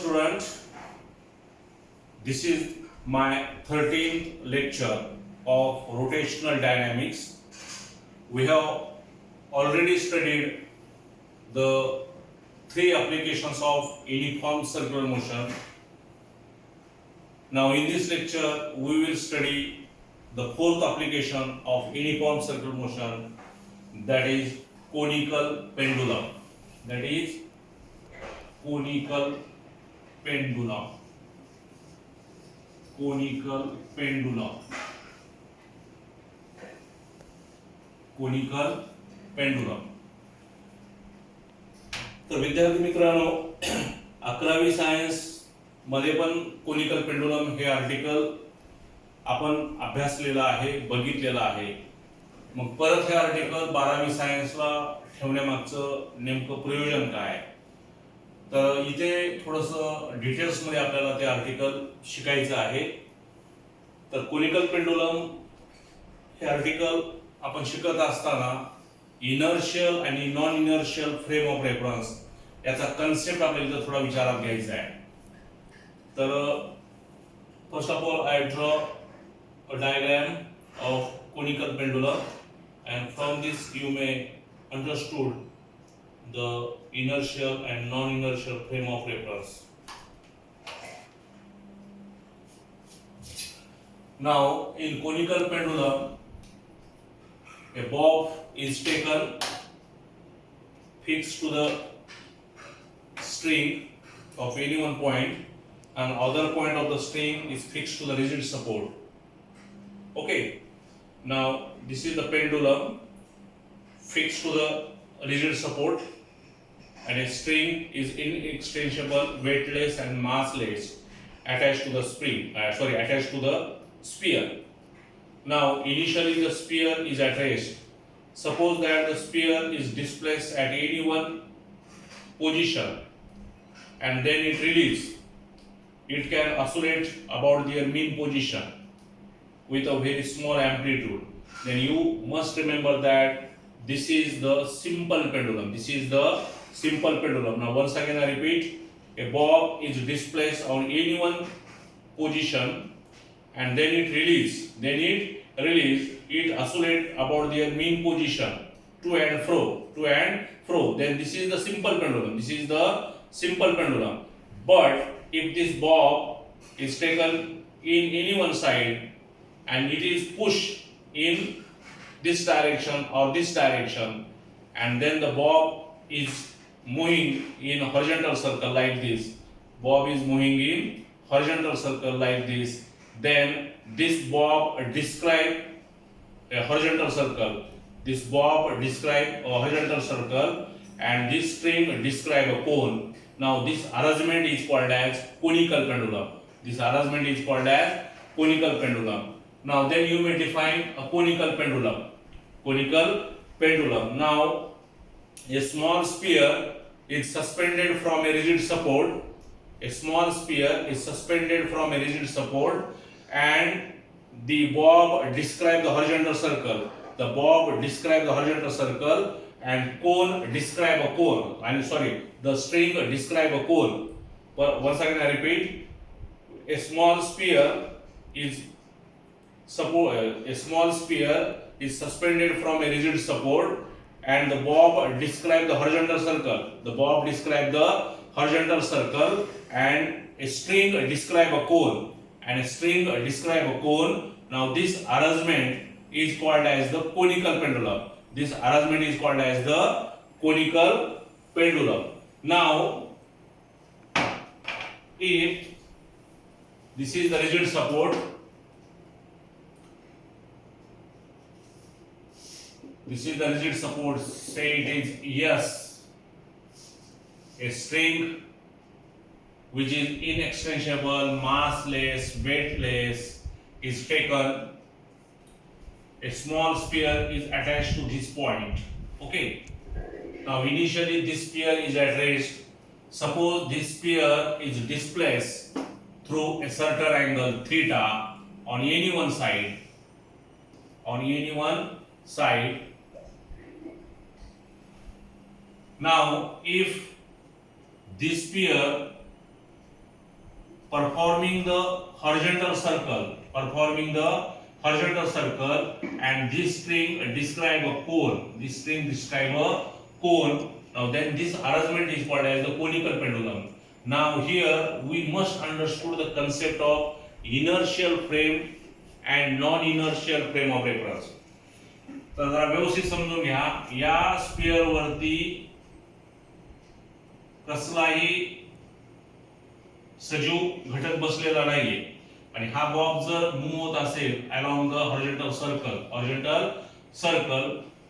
student, this is my 13th lecture of rotational dynamics. We have already studied the three applications of uniform circular motion. Now in this lecture we will study the fourth application of uniform circular motion, that is conical pendulum. That is conical pendulum. Conical pendulum. Conical pendulum. तर विद्यार्थी मित्रांनो, 11वी science मध्ये पण conical pendulum हे article आपण अभ्यासलेलं आहे, बघितलेलं आहे. मग परत हे आर्टिकल 12वी सायन्सला ठेवण्यामागचं नेमकं प्रयोजन काय? तर इथे थोडंसं डिटेल्स मध्ये आपल्याला ते आर्टिकल शिकायचं आहे. तर कोनिकल पेंडुलम हे आर्टिकल आपण शिकत असताना इनर्शियल आणि non inertial frame of reference याचा कन्सेप्ट आपल्याला थोडा विचारात घ्यायचा आहे. तर first of all I draw a diagram of conical pendulum, and from this you may understood the inertial and non-inertial frame of reference. Now in conical pendulum, a bob is taken fixed to the string of any one point, and other point of the string is fixed to the rigid support. Okay. Now this is the pendulum fixed to the rigid support, and a string is inextensible, weightless and massless attached to the attached to the sphere. Now initially the sphere is at rest. Suppose that the sphere is displaced at any one position and then it releases. It can oscillate about their mean position with a very small amplitude. Then you must remember that this is the simple pendulum. This is the simple pendulum. Now once again I repeat, a bob is displaced on any one position and then it releases. It oscillates about their mean position to and fro. Then this is the simple pendulum. This is the simple pendulum. But if this bob is taken in any one side and it is pushed in this direction or this direction, and then the bob is moving in a horizontal circle like this. Bob is moving in horizontal circle like this. Then this bob describe a horizontal circle. This bob describe a horizontal circle, and this string describe a cone. Now this arrangement is called as conical pendulum. This arrangement is called as conical pendulum. Now then you may define a conical pendulum. Conical pendulum. Now a small sphere is suspended from a rigid support. A small sphere is suspended from a rigid support, and the bob describe the horizontal circle. The bob describe the horizontal circle, and cone describe a cone. The string describe a cone. But once again I repeat, a small sphere is suspended from a rigid support, and the bob describe the horizontal circle. The bob describe the horizontal circle, and a string describe a cone. Now this arrangement is called as the conical pendulum. This arrangement is called as the conical pendulum. Now if this is the rigid support, say it is S, a string which is inextensible, massless, weightless is taken. A small sphere is attached to this point. Okay. Now initially this sphere is at rest. Suppose this sphere is displaced through a certain angle theta on any one side. Now if this sphere performing the horizontal circle, and this string describe a cone. Now then this arrangement is called as the conical pendulum. Now here we must understood the concept of inertial frame and non-inertial frame of reference. तर जरा व्यवस्थित समजून घ्या, या spear वरती कसलाही सजीव घटक बसलेला नाहीये आणि हा बॉब जर मूव्ह होत असेल अलॉंग द हॉरिझॉन्टल सर्कल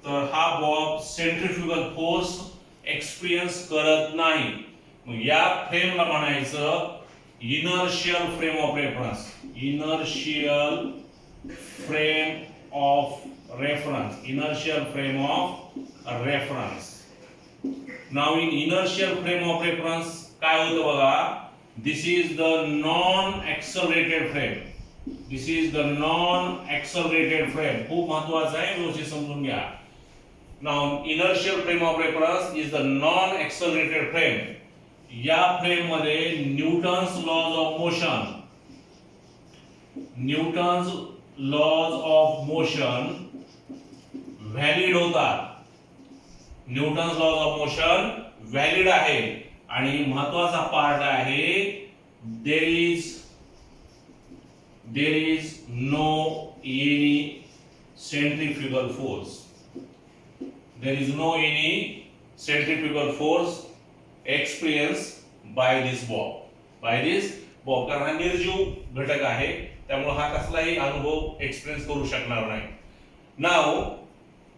तर हा बॉब सेंट्रिफ्युगल फोर्स एक्सपिरियन्स करत नाही. मग या फ्रेमला म्हणायचं inertial frame of reference. Now in inertial frame of reference काय होतं बघा, this is the non-accelerated frame. खूप महत्वाचं आहे, व्यवस्थित समजून घ्या. Now inertial frame of reference is the non-accelerated frame. या फ्रेम मध्ये Newton's laws of motion valid होतात. Newton's laws of motion valid आहे आणि महत्वाचा पार्ट आहे there is no any centrifugal force experienced by this bob कारण हा निर्जीव घटक आहे त्यामुळे हा कसलाही अनुभव एक्सपिरियन्स करू शकणार नाही. Now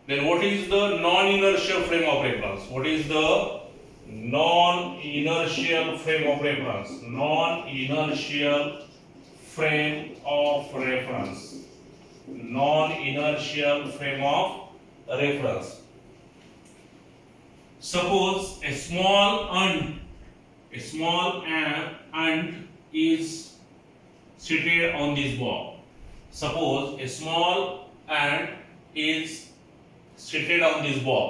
then what is the non-inertial frame of reference? Non-inertial frame of reference. Suppose a small ant is seated on this bob.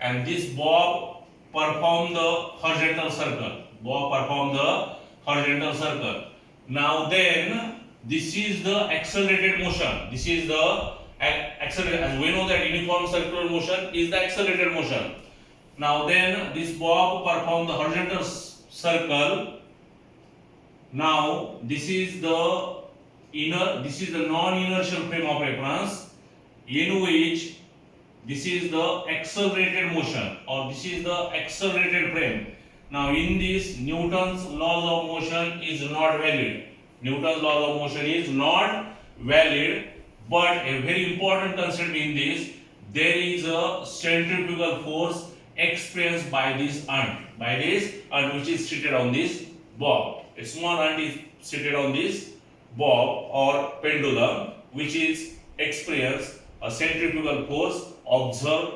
And this bob perform the horizontal circle. Now then this is the accelerated motion. As we know that uniform circular motion is the accelerated motion. Now then this bob perform the horizontal circle. Now this is the non-inertial frame of reference in which this is the accelerated motion or this is the accelerated frame. Now in this Newton's laws of motion is not valid. But a very important concept in this, there is a centrifugal force experienced by this ant which is seated on this bob. A small ant is seated on this bob or pendulum which is experience a centrifugal force observed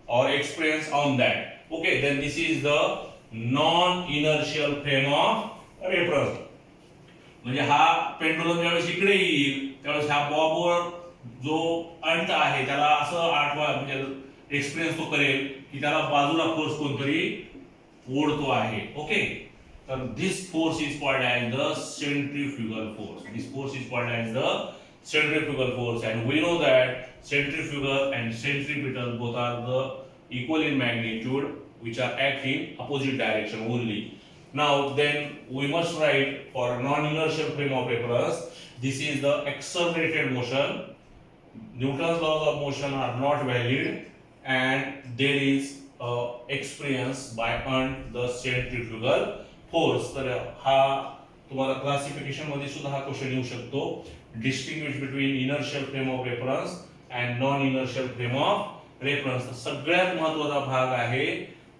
or experience on that. Okay, then this is the non-inertial frame of reference. म्हणजे हा pendulum ज्यावेळेस इकडे येईल त्यावेळेस हा बॉबवर जो अंत आहे त्याला असं आठवा म्हणजे एक्सपिरियन्स तो करेल की त्याला बाजूला फोर्स कोणतरी ओढतो आहे. ओके, तर this force is called as the centrifugal force. and we know that centrifugal and centripetal both are the equal in magnitude which are act in opposite direction only. Now then we must write for non-inertial frame of reference, this is the accelerated motion. Newton's laws of motion are not valid and there is experience by the centrifugal force. तर हा तुम्हाला classification मध्ये सुद्धा हा question येऊ शकतो. Distinguish between inertial frame of reference and non inertial frame of reference. सगळ्यात महत्त्वाचा भाग आहे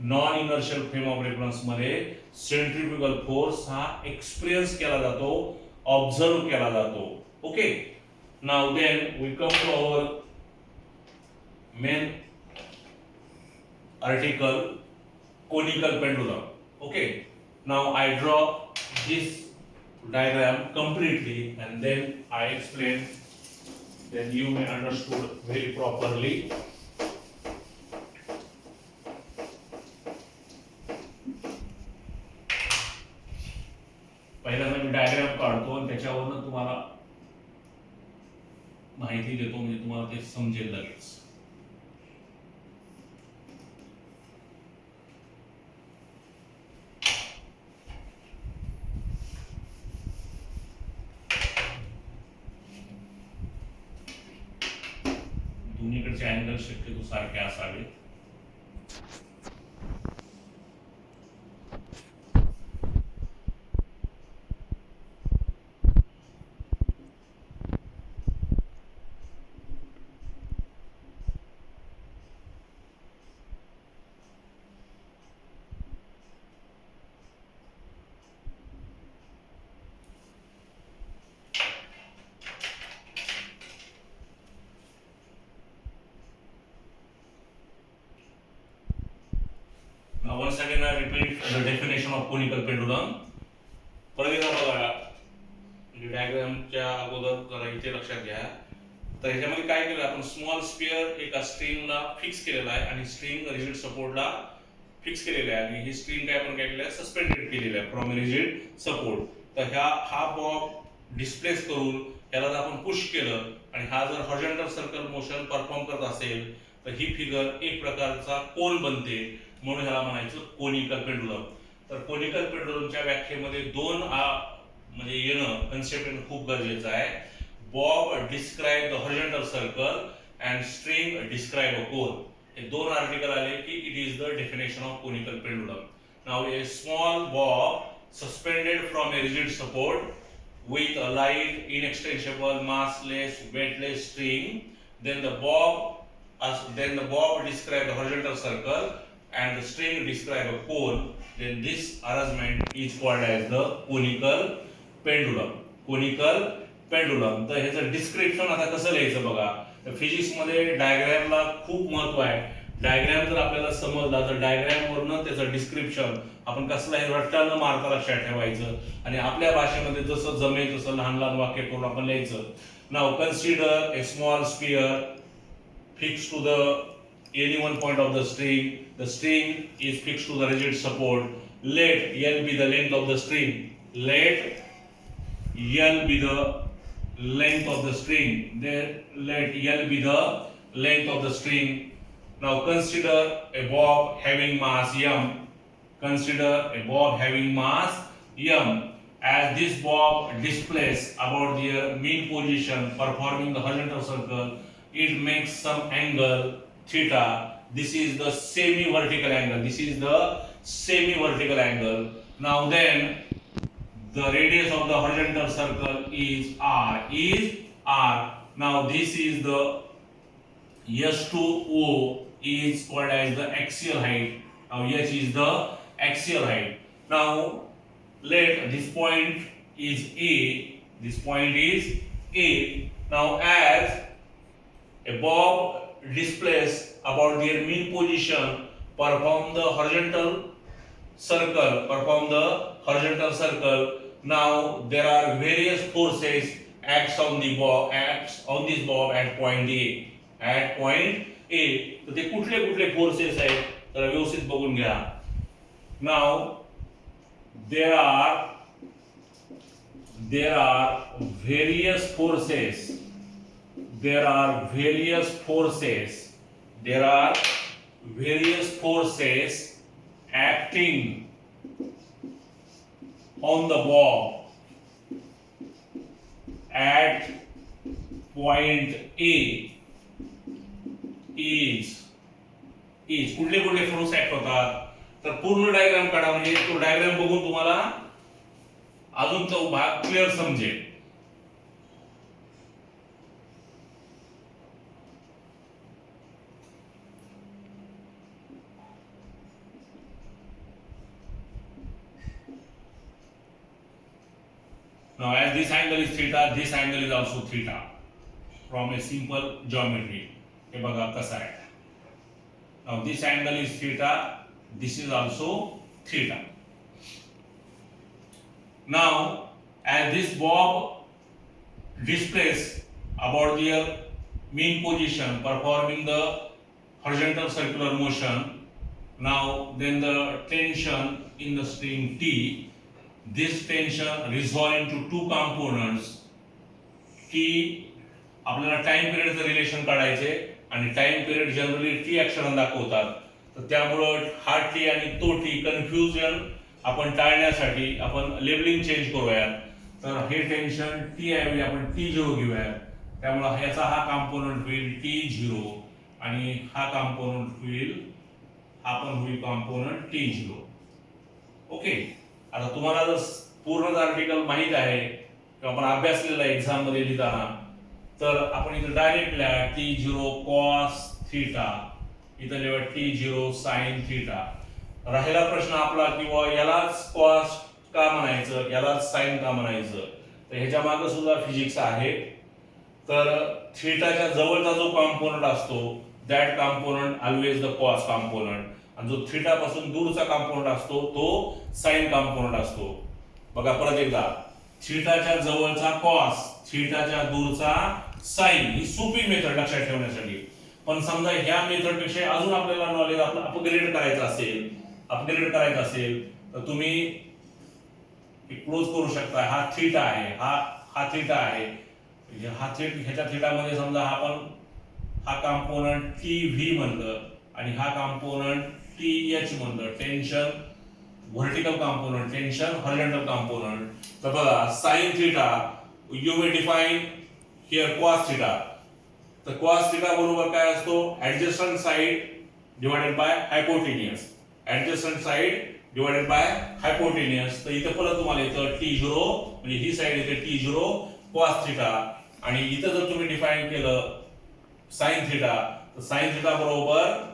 non inertial frame of reference मध्ये सेंट्रिफ्युगल फोर्स हा एक्सपिरियन्स केला जातो, ऑब्झर्व केला जातो. Okay, now then we come to our main article, conical pendulum. Okay, now I draw this diagram completely and then I explain, then you may understood very properly. पहिल्यांदा मी diagram काढतो आणि त्याच्यावरनं तुम्हाला माहिती देतो, म्हणजे तुम्हाला ते समजेल लगेच. दोन्हीकडचे अँगल शक्यतो सारखे असावे. Now once again I repeat the definition of conical pendulum. परत एकदा बघा, डायग्रामच्या अगोदर जरा इथे लक्षात घ्या. तर ह्याच्यामध्ये काय केलं आपण, स्मॉल स्पियर एका स्ट्रिंगला फिक्स केलेला आहे आणि स्ट्रिंग रिजिड सपोर्टला फिक्स केलेला आहे, आणि ही स्ट्रिंग काय आपण काय केलं आहे, सस्पेंडेड केलेली आहे फ्रॉम रिजिड सपोर्ट. तर हा बॉब डिस्प्लेस करून त्याला जर आपण पुश केलं आणि हा जर हॉरिझॉन्टल सर्कल मोशन परफॉर्म करत असेल तर ही फिगर एक प्रकारचा कोन बनते, म्हणून ह्याला म्हणायचं कोनिकल पेंडुलम. तर कोनिकल पेंडुलमच्या व्याख्येमध्ये दोन म्हणजे येणं कन्सेप्ट येणं खूप गरजेचं आहे. Bob describe the horizontal circle and string describe a cone. हे दोन आर्टिकल आले की it is the definition of conical pendulum. Now a small bob suspended from a rigid support with a light, inextensible, massless, weightless string, then the bob describes the horizontal circle and the string describes a cone. Then this arrangement is called as the conical pendulum. Conical pendulum. तर ह्याचं description आता कसं लिहायचं बघा. Physics मध्ये डायग्रामला खूप महत्व आहे. डायग्राम जर आपल्याला समजला तर डायग्राम वरनं त्याचं डिस्क्रिप्शन आपण कसलाही रट्टा न मारता लक्षात ठेवायचं आणि आपल्या भाषेमध्ये जसं जमेल तसं लहान लहान वाक्य करून आपण लिहायचं. Now consider a small sphere fix to the any one point of the string. The string is fixed to the rigid support. Let L be the length of the string. Let L be the length of the string. Then let L be the length of the string. Now consider a bob having mass m. Consider a bob having mass m. As this bob displaces about their mean position performing the horizontal circle, it makes some angle theta. This is the semi-vertical angle. This is the semi-vertical angle. Now then, the radius of the horizontal circle is r. Is r. Now this is the S2O is called as the axial height. Now H is the axial height. Now let this point is A. This point is A. Now as a bob displace about their mean position perform the horizontal circle. Now there are various forces acts on this bob at point A. तर ते कुठले forces आहेत तर व्यवस्थित बघून घ्या. Now there are various forces. There are various forces acting on the bob at point A. is कुठले force act होतात तर पूर्ण डायग्राम काढा, म्हणजे तो डायग्राम बघून तुम्हाला अजून तो भाग क्लिअर समजेल. Now as this angle is theta, this angle is also theta from a simple geometry. हे बघा कसं आहे. Now this angle is theta, this is also theta. Now as this bob displaces about their mean position performing the horizontal circular motion, now then the tension in the string T this tension resolve into two components. T आपल्याला time पिरियडचं relation काढायचे आणि time period generally T अक्षराने दाखवतात. तर त्यामुळं हा T आणि तो T confusion आपण टाळण्यासाठी आपण लेबलिंग चेंज करूयात. तर हे टेन्शन टी ऐवजी आपण T0 घेऊयात. त्यामुळे ह्याचा हा कॉम्पोनंट होईल T0 आणि हा कॉम्पोनंट होईल कॉम्पोनंट T0. ओके. आता तुम्हाला जर पूर्ण आर्टिकल माहित आहे किंवा आपण अभ्यासलेला एक्झाम मध्ये लिहिताना, तर आपण इथे डायरेक्ट लिहा T0 cos थीटा, इथे लिहा T0 sin थीटा. राहिला प्रश्न आपला किंवा यालाच cos का म्हणायचं, यालाच sin का म्हणायचं, तर ह्याच्या मागे सुद्धा फिजिक्स आहे. तर थीटाच्या जवळचा जो कॉम्पोनंट असतो that component always the cos component, आणि जो थीटा पासून दूरचा कॉम्पोनंट असतो तो साइन कॉम्पोनंट असतो. बघा परत एकदा, थीटाच्या जवळचा cos, थीटाच्या दूरचा साइन, ही सोपी मेथड लक्षात ठेवण्यासाठी. पण समजा ह्या मेथड पेक्षा अजून आपल्याला नॉलेज आपलं अपग्रेड करायचं असेल तर तुम्ही क्लोज करू शकता. हा थीटा आहे, हा थीटा आहे, ह्याच्या थीटामध्ये समजा हा कॉम्पोनंट TV म्हणलं आणि हा कॉम्पोनंट TH म्हणलं, tension vertical component, tension horizontal component. तर बघा sine theta you will define here cos theta. तर cos थीटा बरोबर काय असतो, adjacent side divided by हायपोटेन्यूस, adjacent side divided by हायपोटेन्यूस. तर इथे परत तुम्हाला इथं T0 म्हणजे ही साइड येते T0 cos थीटा, आणि इथं जर तुम्ही डिफाइन केलं sin थीटा, तर sin थीटा बरोबर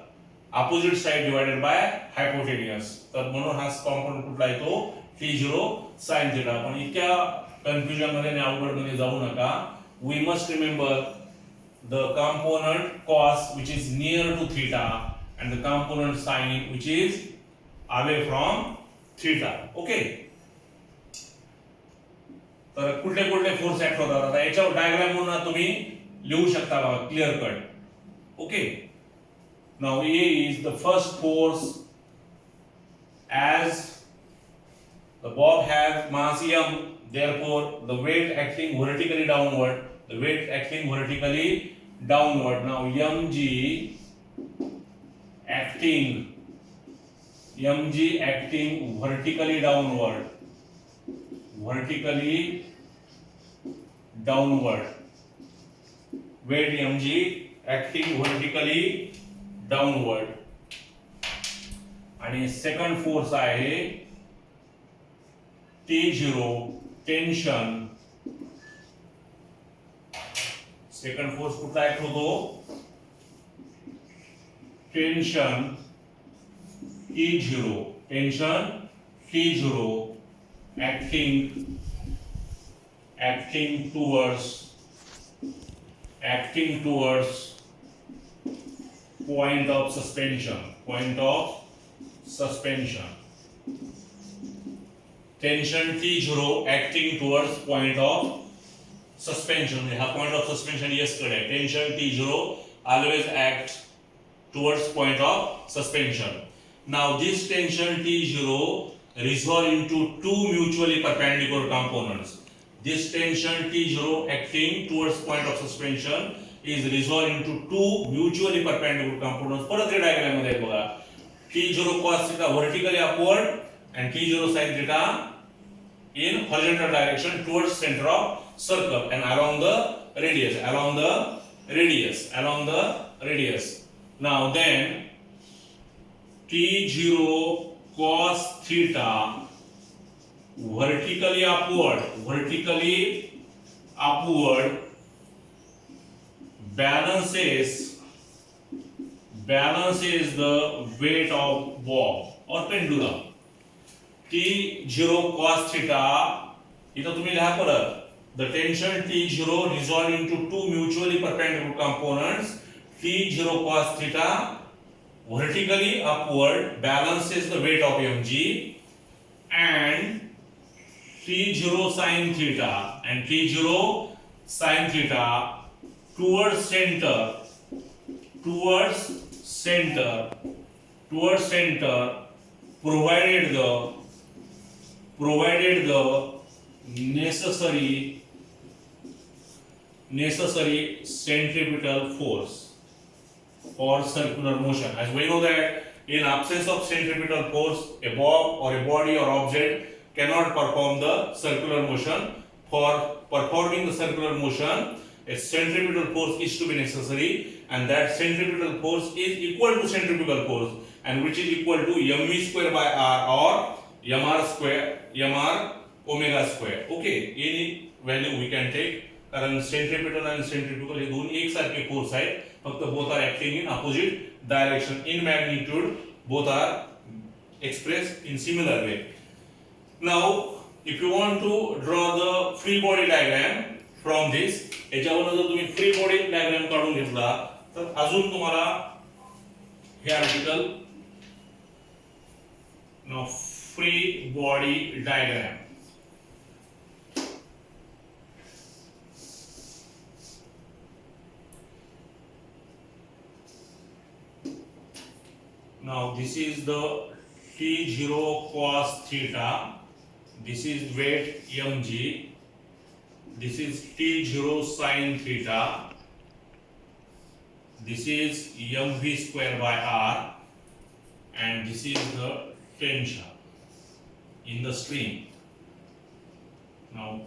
ऑपोजिट साइड डिवाइडेड बाय हायपोटेन्यूस. तर म्हणून हा कॉम्पोनंट कुठला येतो T0 sin थीटा. पण इतक्या कन्फ्युजन मध्ये आणि अवघड मध्ये जाऊ नका. We must remember the component cos which is near to theta and the component sin which is away from theta. Okay. तर कुठले कुठले फोर्स ऍक्ट होतात आता याच्यावर डायग्राम म्हणून तुम्ही लिहू शकता बघा, clear cut. Okay. Now A is the first force as the bob has mass m, therefore the weight acting vertically downward, now mg acting vertically downward, weight mg acting vertically downward. आणि second force आहे T0 tension. Second force कुठला act होतो, tension T0 acting towards point of suspension. Tension T0 acting towards point of suspension. हा point of suspension yes कडे. Tension T0 always acts towards point of suspension. Now this tension T0 resolve into two mutually perpendicular components. This tension T0 acting towards point of suspension is resolved into two mutually perpendicular components. परत हे diagram मध्ये बघा, T0 cos theta vertically upward and T0 sin theta in horizontal direction towards center of circle and along the radius. Now then T0 cos theta vertically upward balances the weight of bob or pendulum. T0 cos theta, इथं तुम्ही लिहा परत, the tension T0 resolved into two mutually perpendicular components. T0 cos theta vertically upward balances the weight of mg, and T0 sin theta towards center provided the provided the necessary centripetal force for circular motion. As we know that in absence of centripetal force, a bob or a body or object cannot perform the circular motion. For performing the circular motion, a centripetal force is to be necessary, and that centripetal force is equal to centrifugal force, and which is equal to mv square by r or mr omega square. Okay, any value we can take, कारण centripetal and centrifugal हे दोन एक सारखे force आहेत, फक्त both are acting in opposite direction in magnitude, both are expressed in similar way. Now if you want to draw the free body diagram from this, याच्यावरून जर तुम्ही free body diagram काढून घेतला तर अजून तुम्हाला हे article now free body diagram. Now this is the T0 cos theta, this is weight mg, this is T0 sin theta, this is mv square by r, and this is the tension in the string. Now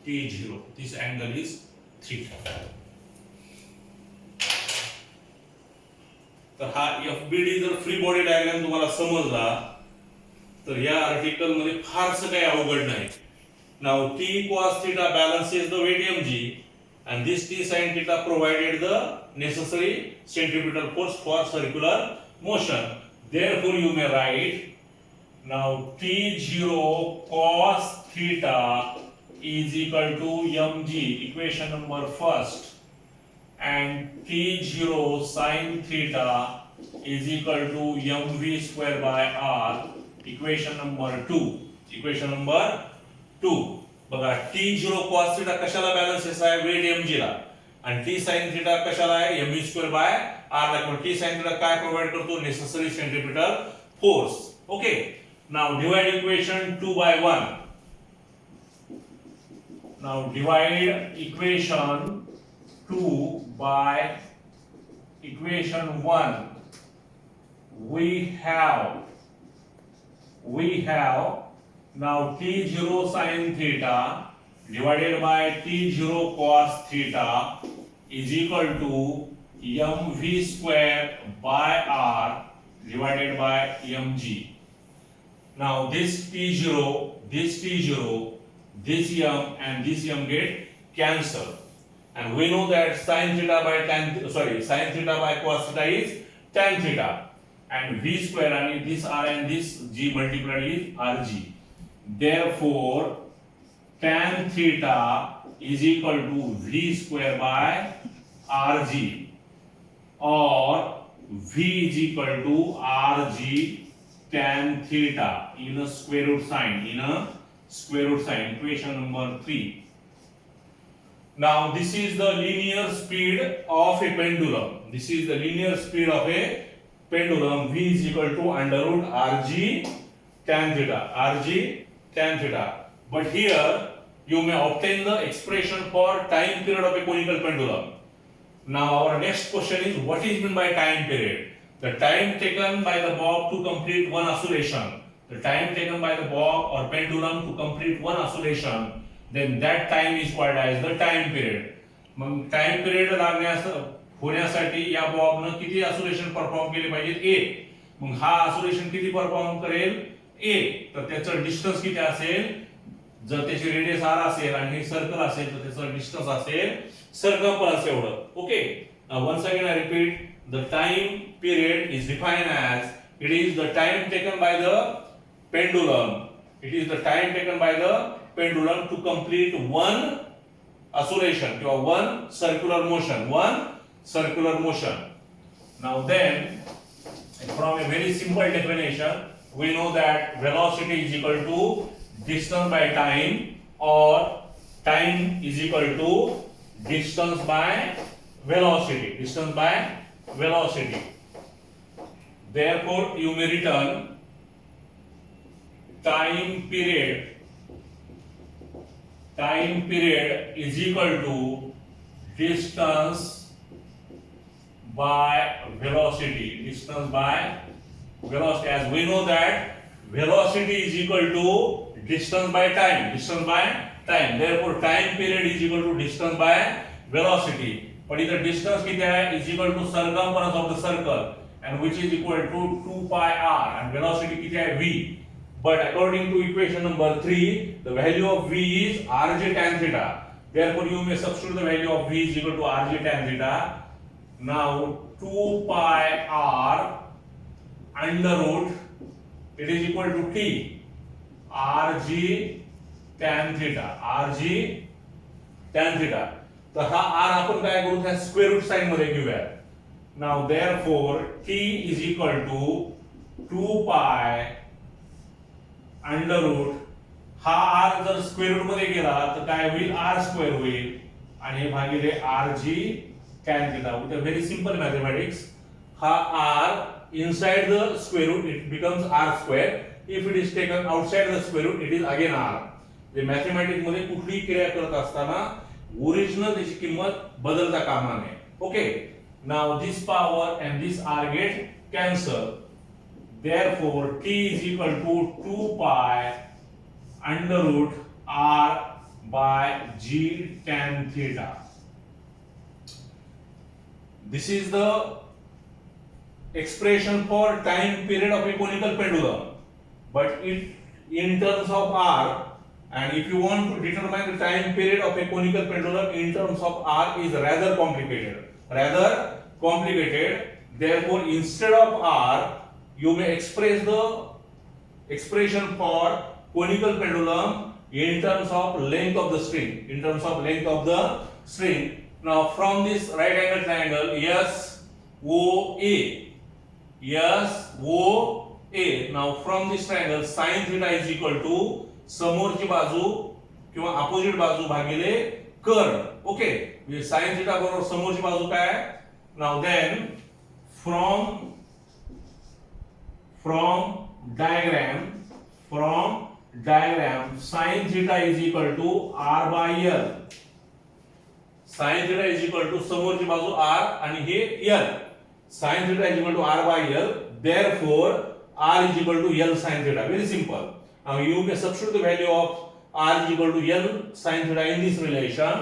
T0, this angle is theta. तर हा FBD जर free body diagram तुम्हाला समजला तर या article मध्ये फारसं काही अवघड नाही. Now T cos theta balances the weight mg and this T sin theta provided the necessary centripetal force for circular motion. Therefore you may write now T0 cos theta is equal to mg, equation number first, and T0 sin theta is equal to mv square by r, equation number 2. Equation number 2. बघा T0 cos theta कशाला balance आहे? Wait mg ला. आणि T sin theta कशाला आहे? mv square by r ला. T sin theta काय provide करतो? Necessary centripetal force. Okay, now divide equation 2 by 1. Now divide equation 2 by equation 1. We have now T0 sin theta divided by T0 cos theta is equal to mv square by r divided by mg. Now this T0, this m and this m get cancelled. And we know that sin theta by cos theta is tan theta, and v square and this r and this g multiplied is rg. Therefore tan theta is equal to v square by rg, or v is equal to rg tan theta in a square root sign, equation number 3. Now this is the linear speed of a pendulum. This is the linear speed of a pendulum. V is equal to under root rg tan theta. But here you may obtain the expression for time period of a conical pendulum. Now our next question is, what is meant by time period? The time taken by the bob to complete one oscillation. The time taken by the bob or pendulum to complete one oscillation. Then that time is called as the time period. Mug time period होण्यासाठी या बॉबनं किती oscillation perform केले पाहिजेत? 1. मग हा oscillation किती perform करेल? 1. तर त्याचं डिस्टन्स किती असेल? जर त्याची रेडियस r असेल आणि हे सर्कल असेल तर त्याचं डिस्टन्स असेल सर्कम्फरन्स एवढं. Okay, once again I repeat, the time period is defined as it is the time taken by the pendulum. It is the time taken by the pendulum to complete one oscillation or one circular motion. Now then, from a very simple definition, we know that velocity is equal to distance by time, or time is equal to distance by velocity. Therefore you may return time period is equal to distance by velocity. As we know that velocity is equal to distance by time. Therefore time period is equal to distance by velocity. But इधर distance किती आहे is equal to circumference of the circle and which is equal to 2 pi r and velocity किती आहे v. But according to equation number 3, the value of v is rj tan theta. Therefore you may substitute the value of v is equal to rj tan theta. Now 2 pi r under root it is equal to t rg tan theta. तर हा r आपण काय करू त्या square root sign मध्ये घेऊया. Now therefore t is equal to 2 pi under root हा r जर स्क्वेअर रूट मध्ये गेला तर काय होईल r स्क्वेअर होईल आणि हे भागिले rg tan theta. With a very simple mathematics हा r inside the square root it becomes r square. If it is taken outside the square root it is again r. J mathematics मध्ये कुठलीही क्रिया करत असताना original त्याची किंमत बदलता कामा नये. Okay, now this power and this r get cancel. Therefore t is equal to 2 pi under root r by g tan theta. This is the expression for time period of a conical pendulum, but it in terms of r. And if you want to determine the time period of a conical pendulum in terms of r is rather complicated. Therefore, instead of r, you may express the expression for conical pendulum in terms of length of the string. Now, from this right angle triangle SOA. Now, from this triangle, sin theta is equal to समोरची बाजू किंवा opposite बाजू भागिले कर्ण. Okay, म्हणजे sin theta बरोबर समोरची बाजू काय. Now then from diagram sin theta is equal to r by l. sin theta is equal to समोरची बाजू r आणि हे l. sin theta is equal to r by l. Therefore r is equal to l sin theta. Very simple. Now you may substitute the value of r is equal to l sin theta in this relation.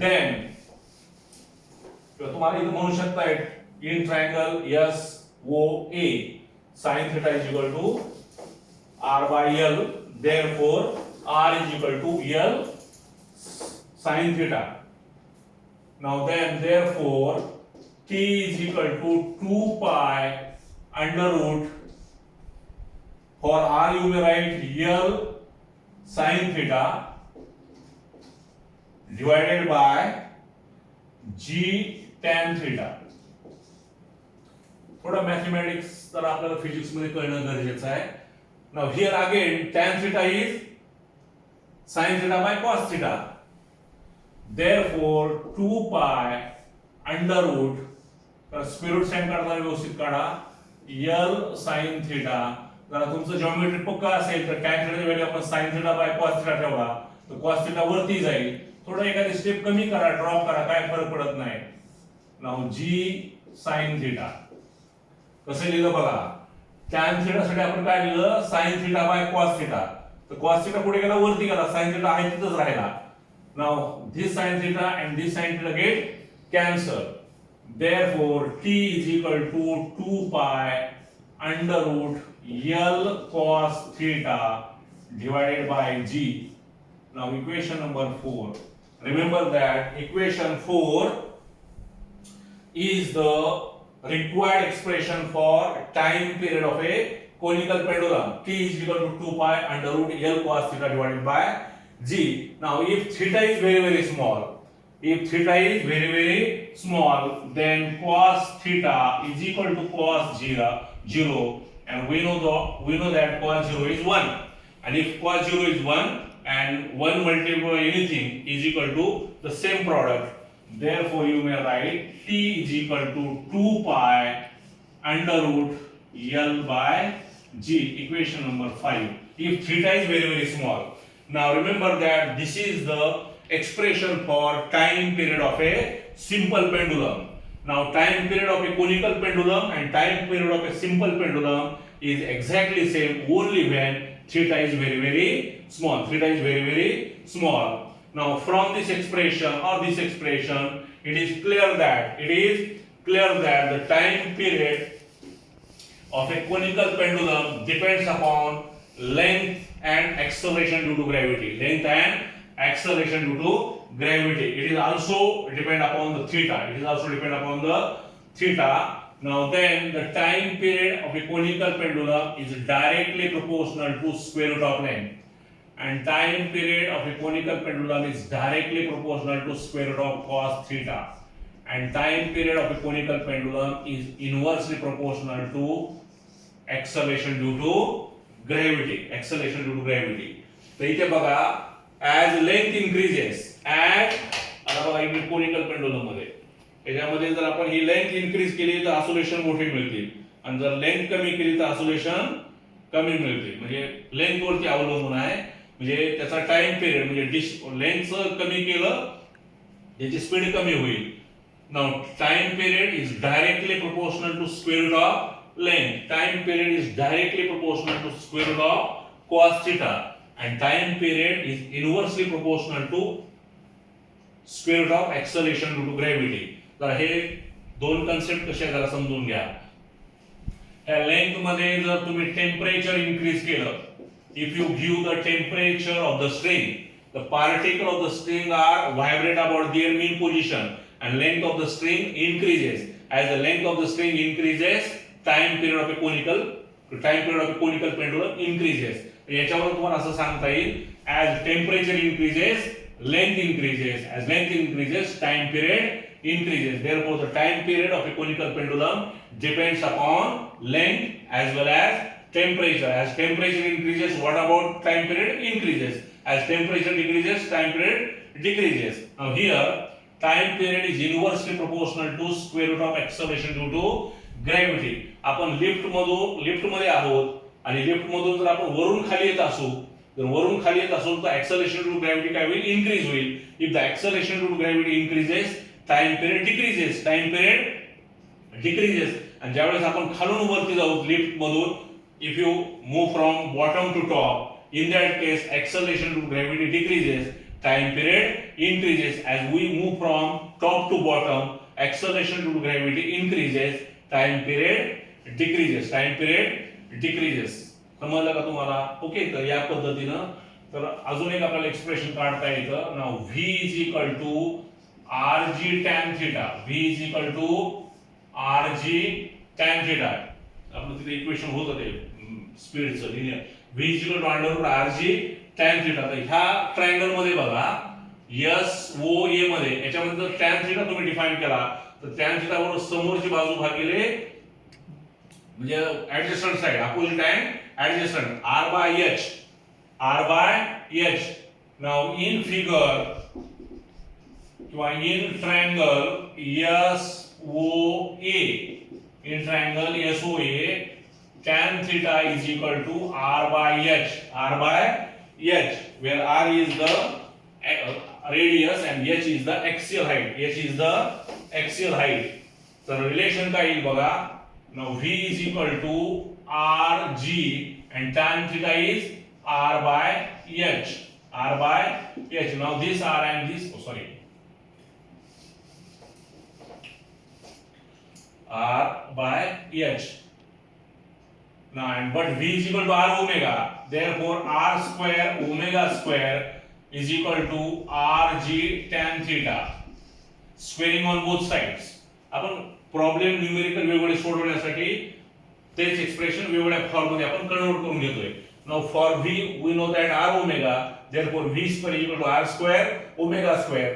Then तुम्हाला इथे म्हणू शकता in triangle SOA sin theta is equal to r by l. Therefore r is equal to l sin theta. Now then therefore t is equal to 2 pi under root. For r you may write l sin theta divided by g tan theta. थोड़ा mathematics तर आपल्याला physics मध्ये कळणं गरजेचं आहे. Now here again tan theta is sin theta by cos theta. Therefore 2 pi under root तर square root sine काढताना व्यवस्थित काढा l sin theta. जर तुमचं जिओमेट्री पक्का असेल तर tan थीटाची व्हॅल्यू आपण sin theta by cos theta ठेवला तर cos थीटा वरती जाईल. थोडं एखादी स्टेप कमी करा, ड्रॉप करा, काय फरक पडत नाही. नाउ g sin थीटा कसं लिहिलं बघा. tan थीटा साठी आपण काय लिहिलं sin theta by cos theta. तर cos थीटा पुढे गेला वरती गेला, sin थीटा आहे तिथंच राहिला. Now this sin theta and this sin theta get cancel. Therefore t is equal to 2 pi under root l cos theta divided by g. Now equation number 4. Remember that equation 4 is the required expression for time period of a conical pendulum. T is equal to 2 pi under root l cos theta divided by g. Now if theta is very small, then cos theta is equal to cos 0, and we know that cos 0 is 1. And if cos 0 is 1 and 1 multiplied by anything is equal to the same product, therefore you may write t is equal to 2 pi under root l by g. Equation number 5. if theta is very very small. Now remember that this is the expression for time period of a simple pendulum. Now time period of a conical pendulum and time period of a simple pendulum is exactly same only when theta is very very small. Theta is very very small. Now from this expression or this expression, it is clear that the time period of a conical pendulum depends upon length and acceleration due to gravity. Length and acceleration due to gravity. It is also depend upon the theta. Now then the time period of a conical pendulum is directly proportional to square root of length. And time period of a conical pendulum is directly proportional to square root of cos theta. And time period of a conical pendulum is inversely proportional to acceleration due to gravity. तर इथे बघा as length increases, आता बघा इथे conical pendulum मध्ये याच्यामध्ये जर आपण ही लेंथ इन्क्रीज केली तर ऑसिलेशन मोठे मिळतील आणि जर लेंथ कमी केली तर ऑसिलेशन कमी मिळतील. म्हणजे लेंथ वरती अवलंबून आहे. म्हणजे त्याचा टाइम पिरियड म्हणजे लेंथ कमी केलं त्याची स्पीड कमी होईल. Now time period is directly proportional to square root of length. Time period is directly proportional to square root of cos theta, and time period is inversely proportional to square root of acceleration due to gravity. तर हे दोन concept कशा जरा समजून घ्या. या length मध्ये जर तुम्ही टेम्परेचर इन्क्रीज केलं, if you give the temperature of the string, the particle of the string are vibrate about their mean position and length of the string increases. As the length of the string increases, time period of a conical pendulum increases. याच्यावर तुम्हाला असं सांगता येईल, as temperature increases, length increases. As length increases, time period increases. Therefore, the time period of a conical pendulum depends upon length as well as temperature. As temperature increases, what about time period? Increases. As temperature decreases, time period decreases. Now here, time period is inversely proportional to square root of acceleration due to gravity. आपण lift मध्ये आहोत आणि lift मधून जर आपण वरून खाली येत असू, तर acceleration due to gravity काय होईल? इन्क्रीज होईल. If the acceleration due to gravity increases, time period decreases. आणि ज्यावेळेस आपण खालून वरती जाऊ लिफ्ट मधून, if you move from bottom to top, in that case acceleration due to gravity decreases, time period increases. As we move from top to bottom, acceleration due to gravity increases, time period decreases. समजलं का तुम्हाला? Okay, तर या पद्धतीनं तर अजून एक आपल्याला एक्सप्रेशन काढता येतं. Now v is equal to rg tan theta. v is equal to rg tan theta. आपलं तिथे इक्वेशन होतं ते स्पीडचं linear. v is equal to under root rg tan theta. तर ह्या ट्रायंगल मध्ये बघा SOA मध्ये याच्यामध्ये जर tan theta तुम्ही डिफाइन केला तर tan theta बरोबर समोरची बाजू भागिले म्हणजे adjacent side, opposite and adjacent, r by h. Now in figure किंवा in triangle SOA, tan theta is equal to r by h, where r is the radius and h is the axial height. So relation काय येईल बघा. Now v is equal to rg and tan theta is r by h. Now this r and this r by h. Now but v is equal to r omega. Therefore r square omega square is equal to rg tan theta. Squaring on both sides. आपण problem numerical वेगवेगळे सोडवण्यासाठी तेच expression वेगवेगळ्या form मध्ये आपण convert करून घेतोय. Now for v we know that r omega, therefore v square is equal to r square omega square.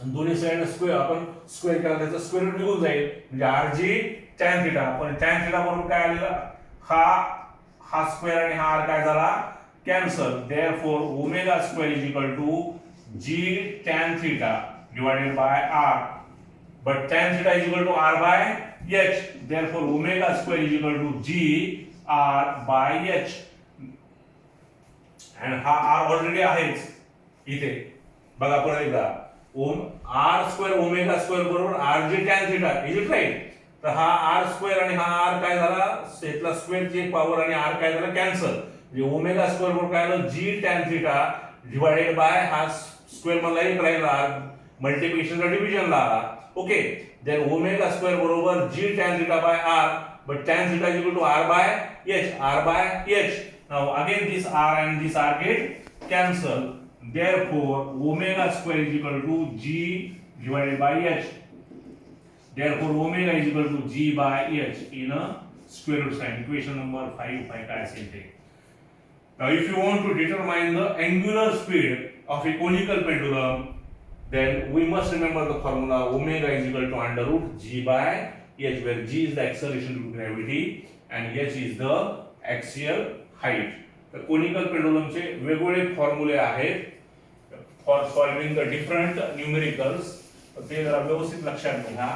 आणि दोन्ही साइड स्क्वेअर आपण स्क्वेअर केला त्याचा स्क्वेअर रूट निघून जाईल म्हणजे rg tan theta. पण tan theta बरोबर काय आलेला? हा स्क्वेअर आणि हा r काय झाला? Cancel. therefore omega square is equal to g tan theta divided by r. But tan theta is equal to r by h. Therefore omega square is equal to g r by h. आणि हा are already आहेच इथे. बघा परत एकदा, r square omega square बरोबर r g tan theta, is it right? तर हा आर स्क्वेअर आणि हा आर काय झाला, सेटला स्क्वेअरची पॉवर आणि आर काय झाला कॅन्सल, म्हणजे ओमेगा स्क्वेअर बरोबर काय आलं जी टॅन थिटा डिवाइडेड बाय हा स्क्वेअर मधला एक राहिला मल्टिप्लिकेशनचा डिव्हिजनला आला. ओके, देन ओमेगा स्क्वेअर बरोबर g tan theta by r, but tan theta is equal to r by h. Now again this r and this r get cancelled. Therefore omega square is equal to g divided by h. Therefore omega is equal to g by h in a square root sign. Equation number 5 काय असेल ते. Now if you want to determine the angular speed of a conical pendulum, then we must remember the formula omega is equal to under root g by h, where g is the acceleration due to gravity and h is the axial height. तर conical पेंडुलमचे वेगवेगळे फॉर्म्युले आहेत for solving the different numericals. ते जरा व्यवस्थित लक्षात घ्या.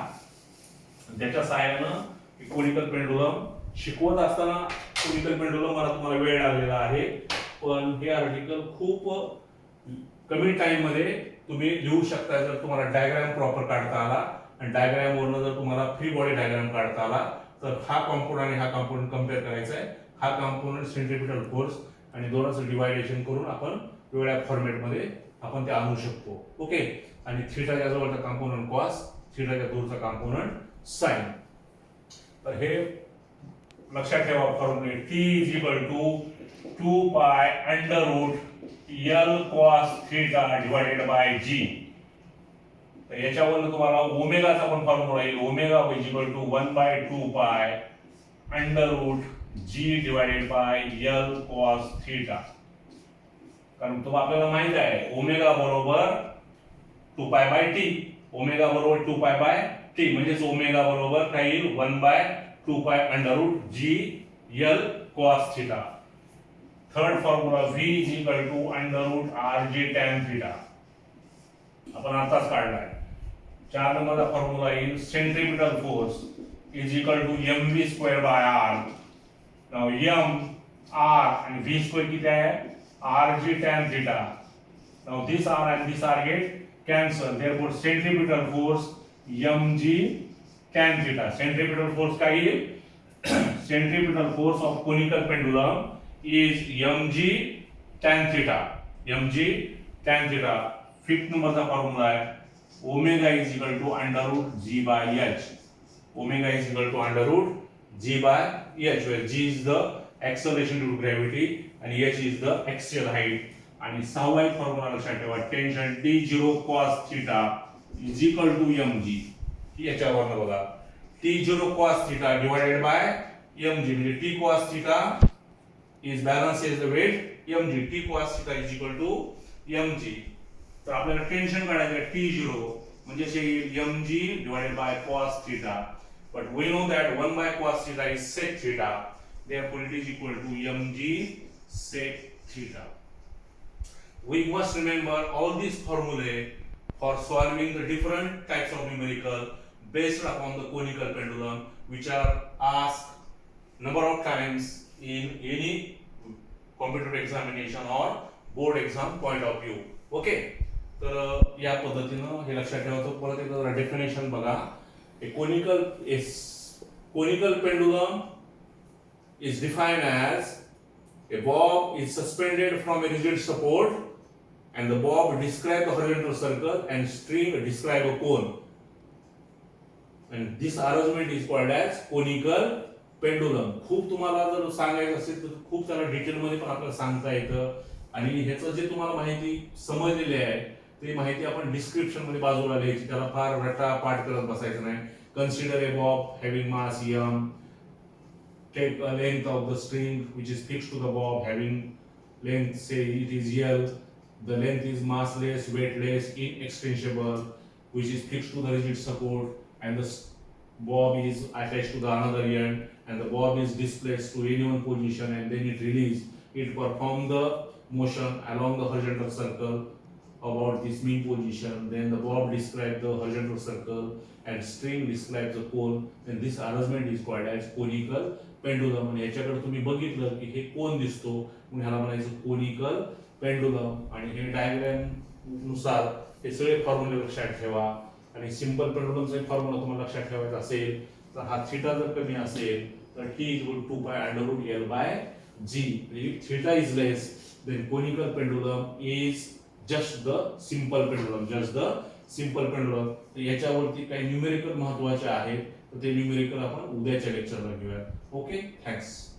त्याच्या सहाय्यानं conical pendulum शिकवत असताना कोनिकल पेंडुलम मला तुम्हाला वेळ लागलेला आहे, पण हे आर्टिकल खूप कमी टाइम मध्ये तुम्ही लिहू शकता जर तुम्हाला डायग्राम प्रॉपर काढता आला आणि डायग्राम वरून जर तुम्हाला फ्री बॉडी डायग्राम काढता आला तर हा कॉम्पोनंट आणि हा कॉम्पोनंट कंपेअर करायचा आहे. हा कॉम्पोनंट सेंट्रिपिटल फोर्स आणि दोनांचं डिवायडेशन करून आपण वेगळ्या फॉर्मॅट मध्ये आपण ते आणू शकतो. ओके, आणि थीटाच्या जवळचा कॉम्पोनंट कॉस, थीटाच्या दूरचा कॉम्पोनंट साइन. तर हे लक्षात ठेवा फॉर्म्युले t is equal to 2 pi under root l cos theta divided by g. तर याच्यावरून तुम्हाला ओमेगाचा पण फॉर्म्युला येईल. Omega is equal to 1/2 pi under root g divided by l cos theta. कारण तुम्हाला आपल्याला माहित आहे ओमेगा बरोबर 2 पाय बाय t, ओमेगा बरोबर 2 पाय बाय t, म्हणजे ओमेगा बरोबर काय येईल 1/2 pi under root g l cos theta. Third formula v is equal to under root rg tan theta आपण आताच काढलाय. 4 नंबरचा फॉर्म्युला येईल centripetal force is equal to mv square by r. Now m r and v square किती आहे rg tan theta. Now this r and this r get cancel. Therefore centripetal force mg tan theta. Centripetal force काय येईल centripetal force of conical pendulum is mg tan theta. mg tan theta. Fifth नंबरचा formula आहे omega is equal to under root g by h. Omega is equal to under root g by h, where g is the acceleration due to gravity and h is the axial height. आणि सहावा formula लक्षात ठेवा tension t0 cos theta is equal to mg. याच्यावरनं बघा t0 cos theta divided by mg, म्हणजे t cos theta is balance is the weight mg. t cos theta is equal to mg. तर आपल्याला tension काढायचं आहे t0 म्हणजे जे mg divided by cos theta, but we know that 1 by cos theta is sec theta, therefore it is equal to mg sec theta. We must remember all these formulae for solving the different types of numerical based upon the conical pendulum, which are asked number of times in any computer examination or board exam point of view. Okay, तर या पद्धतीनं हे लक्षात ठेवायचं. परत एकदा definition बघा. A conical pendulum is defined as a bob is suspended from a rigid support and the bob describe the horizontal circle and string describe a cone, and this arrangement is called as conical pendulum. खूप तुम्हाला जर सांगायचं असेल तर खूप सारा detail मध्ये पण आपल्याला सांगता येतं आणि ह्याचं जे तुम्हाला माहिती समजलेली आहे ते माहिती आपण डिस्क्रिप्शन मध्ये बाजूला लिहायची. त्याला फार रटा पाठ करत बसायचं नाही. Consider A Bob having mass m, take a length of the string which is fixed to the bob having length, say it is L, the length is massless, weightless, inextensible, which is fixed to the rigid support, and the bob is attached to the another end, and the bob is displaced to any one position and then it release. It perform the motion along the horizontal circle about this mean position. Then the bob describes the horizontal circle and string describes the cone. Then this arrangement is called as conical pendulum, आणि याच्याकडे तुम्ही बघितलं की हे कोन दिसतो, मग ह्याला म्हणायचं conical pendulum. आणि हे diagram नुसार हे सगळे फॉर्म्युले लक्षात ठेवा. आणि सिंपल पेंडुलमचा फॉर्म्युला तुम्हाला लक्षात ठेवायचा असेल तर हा थिटा जर कमी असेल तर T = 2π√L/g. If theta is less, then conical pendulum is just the simple pendulum, just the simple pendulum. याच्यावरती काही न्यूमेरिकल महत्वाचे आहेत तर ते न्यूमेरिकल आपण उद्याच्या लेक्चरला घेऊया. Okay, thanks.